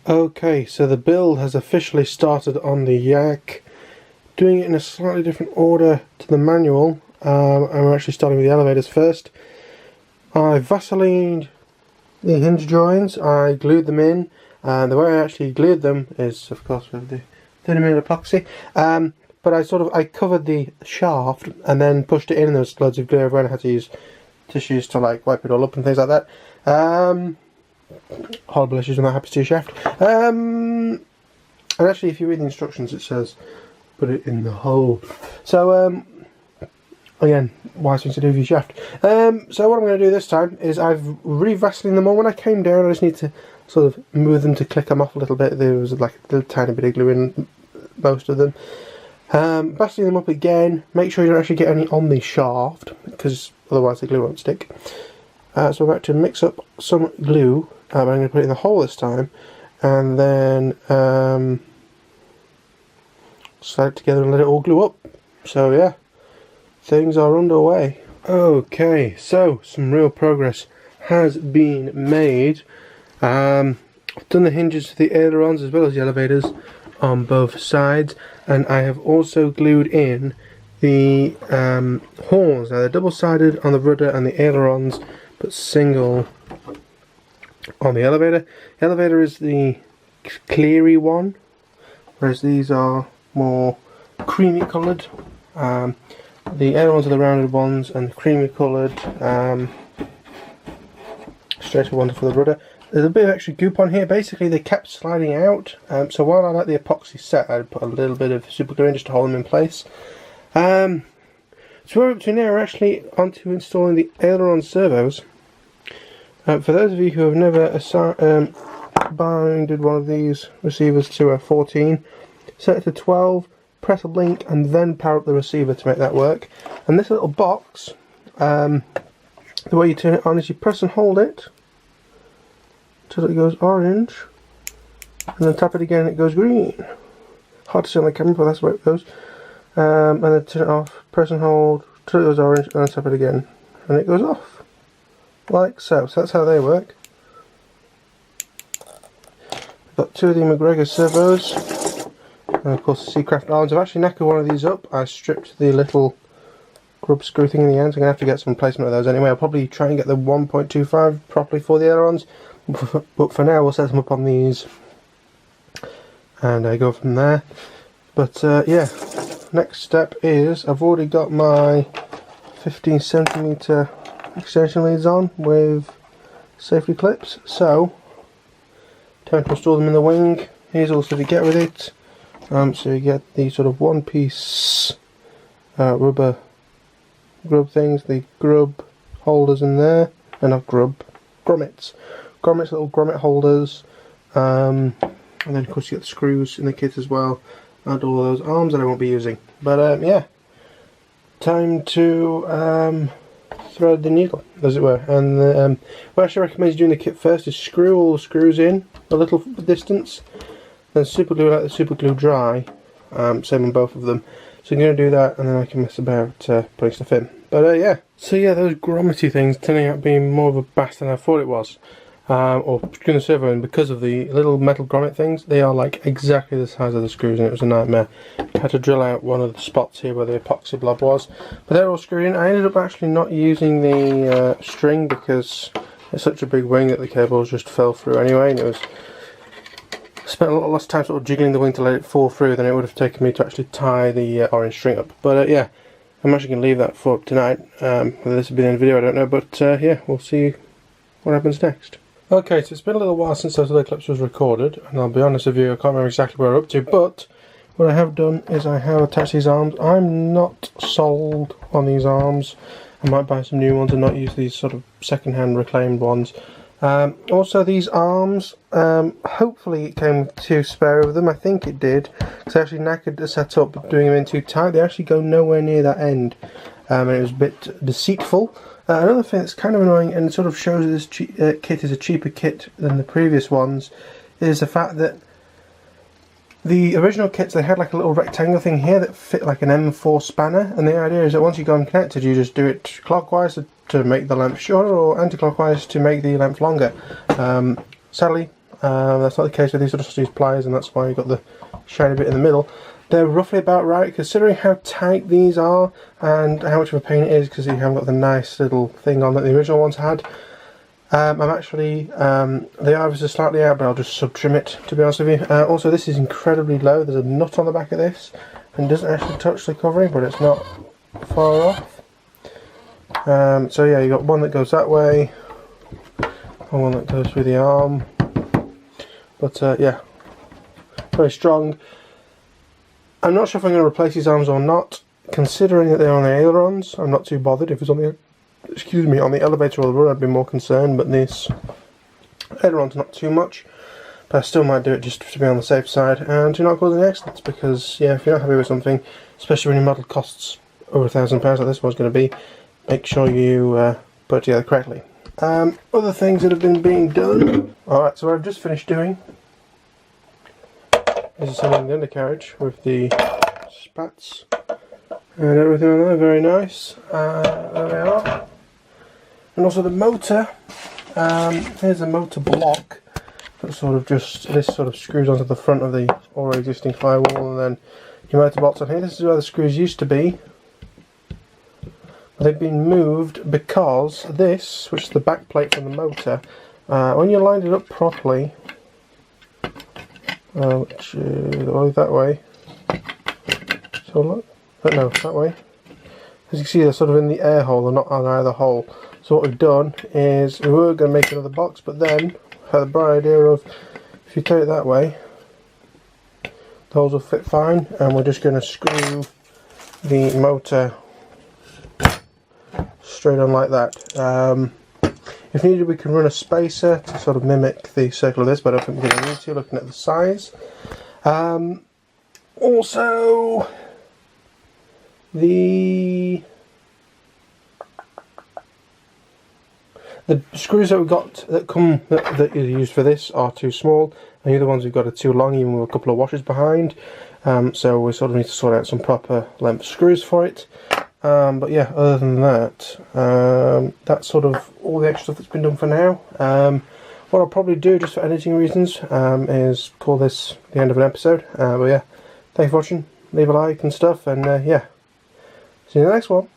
Okay, so the build has officially started on the Yak. Doing it in a slightly different order to the manual. I'm actually starting with the elevators first. I Vaselined the hinge joints, I glued them in, and the way I actually glued them is, of course, with the 30mm epoxy. But I covered the shaft and then pushed it in, and there was loads of glue everywhere, and I had to use tissues to like wipe it all up and things like that. Horrible issues when that happens to your shaft. And actually, if you read the instructions, it says put it in the hole. So again, wise thing to do with your shaft. So what I'm going to do this time is I've re-Vaselined them all. When I came down, I just need to sort of move them to click them off a little bit. There was like a little tiny bit of glue in most of them. Vaseline them up again. Make sure you don't actually get any on the shaft, because otherwise the glue won't stick. So I'm about to mix up some glue. I'm going to put it in the hole this time, and then slide it together and let it all glue up. So yeah, things are underway. Okay, so some real progress has been made. I've done the hinges to the ailerons as well as the elevators on both sides, and I have also glued in the horns. Now they're double-sided on the rudder and the ailerons, but single on the elevator. The elevator is the cleary one, whereas these are more creamy coloured. The ailerons are the rounded ones, and the creamy coloured straighter ones for the rudder. There's a bit of extra goop on here. Basically they kept sliding out, so while I let the epoxy set, I'd put a little bit of super glue in just to hold them in place. So we're up to now, we're actually onto installing the aileron servos. For those of you who have never binded one of these receivers to a 14, set it to 12, press a link, and then power up the receiver to make that work. And this little box, the way you turn it on is you press and hold it until it goes orange, and then tap it again and it goes green. Hard to see on the camera, but that's the way it goes. And then turn it off, press and hold until it goes orange, and then tap it again, and it goes off. Like so. So that's how they work. I've got two of the McGregor servos, and of course the Seacraft arms. I've actually knackered one of these up. I stripped the little grub screw thing in the end, so I'm going to have to get some placement of those anyway. I'll probably try and get the 1.25 properly for the ailerons, but for now we'll set them up on these and I go from there. But yeah, next step is I've already got my 15cm extension leads on with safety clips, so time to install them in the wing. Here's also to get with it. So you get the sort of one piece rubber grub things, the grub holders in there, and not grub, grommets, little grommet holders, and then of course you get the screws in the kit as well, and all of those arms that I won't be using. But yeah, time to thread the needle, as it were. And what I actually recommend doing the kit first is screw all the screws in a little distance, then super glue, let the super glue dry. Same on both of them. So I'm going to do that, and then I can mess about putting stuff in. But yeah, so yeah, those grommety things turning out being more of a bass than I thought it was. Or screwing the servo in, because of the little metal grommet things, they are like exactly the size of the screws, and it was a nightmare. I had to drill out one of the spots here where the epoxy blob was, but they're all screwed in. I ended up actually not using the string because it's such a big wing that the cables just fell through anyway, and it was spent a lot less time sort of jiggling the wing to let it fall through than it would have taken me to actually tie the orange string up. But yeah, I'm actually going to leave that for tonight. Whether this will be in the video I don't know, but yeah, we'll see what happens next. Okay, so it's been a little while since those other clips was recorded, and I'll be honest with you, I can't remember exactly where we're up to, but what I have done is I have attached these arms. I'm not sold on these arms. I might buy some new ones and not use these sort of second-hand reclaimed ones. Also these arms, hopefully it came with two spare of them. I think it did, because I actually knackered the setup doing them in too tight. They actually go nowhere near that end, and it was a bit deceitful. Another thing that's kind of annoying, and sort of shows this kit is a cheaper kit than the previous ones, is the fact that the original kits, they had like a little rectangle thing here that fit like an M4 spanner, and the idea is that once you got them connected, you just do it clockwise to make the length shorter, or anti-clockwise to make the length longer. Sadly, That's not the case with these. I just use pliers, and that's why you've got the shiny bit in the middle. They're roughly about right, considering how tight these are and how much of a pain it is, because you haven't got the nice little thing on that the original ones had. I'm actually, they are ever so slightly out, but I'll just sub-trim it, to be honest with you. Also, this is incredibly low. There's a nut on the back of this, and it doesn't actually touch the covering, but it's not far off. So yeah, you've got one that goes that way, and one that goes through the arm. But yeah, very strong. I'm not sure if I'm going to replace these arms or not. Considering that they're on the ailerons, I'm not too bothered. If it's on the, excuse me, on the elevator or the run, I'd be more concerned. But this aileron's not too much. But I still might do it just to be on the safe side and to not cause any accidents. Because yeah, if you're not happy with something, especially when your model costs over £1,000 like this one's going to be, make sure you put it together correctly. Other things that have been being done. Alright, so what I've just finished doing is assembling the undercarriage with the spats and everything on there. Very nice. There we are. And also the motor. Here's a motor block that sort of just, this sort of screws onto the front of the already existing firewall, and then your motor bolts on here. This is where the screws used to be. They've been moved because this, which is the back plate from the motor, when you lined it up properly, which that way, so look, but no, that way, as you can see they're sort of in the air hole, they're not on either hole. So what we've done is, we were going to make another box, but then had the bright idea of, if you turn it that way, the holes will fit fine, and we're just going to screw the motor straight on like that. If needed, we can run a spacer to sort of mimic the circle of this, but I don't think we're going to need to, looking at the size. Also, the screws that we've got that are used for this are too small, and the other ones we've got are too long, even with a couple of washers behind. So we sort of need to sort out some proper length screws for it. But yeah, other than that, that's sort of all the extra stuff that's been done for now. What I'll probably do, just for editing reasons, is call this the end of an episode. But yeah, thanks for watching, leave a like and stuff, and yeah, see you in the next one.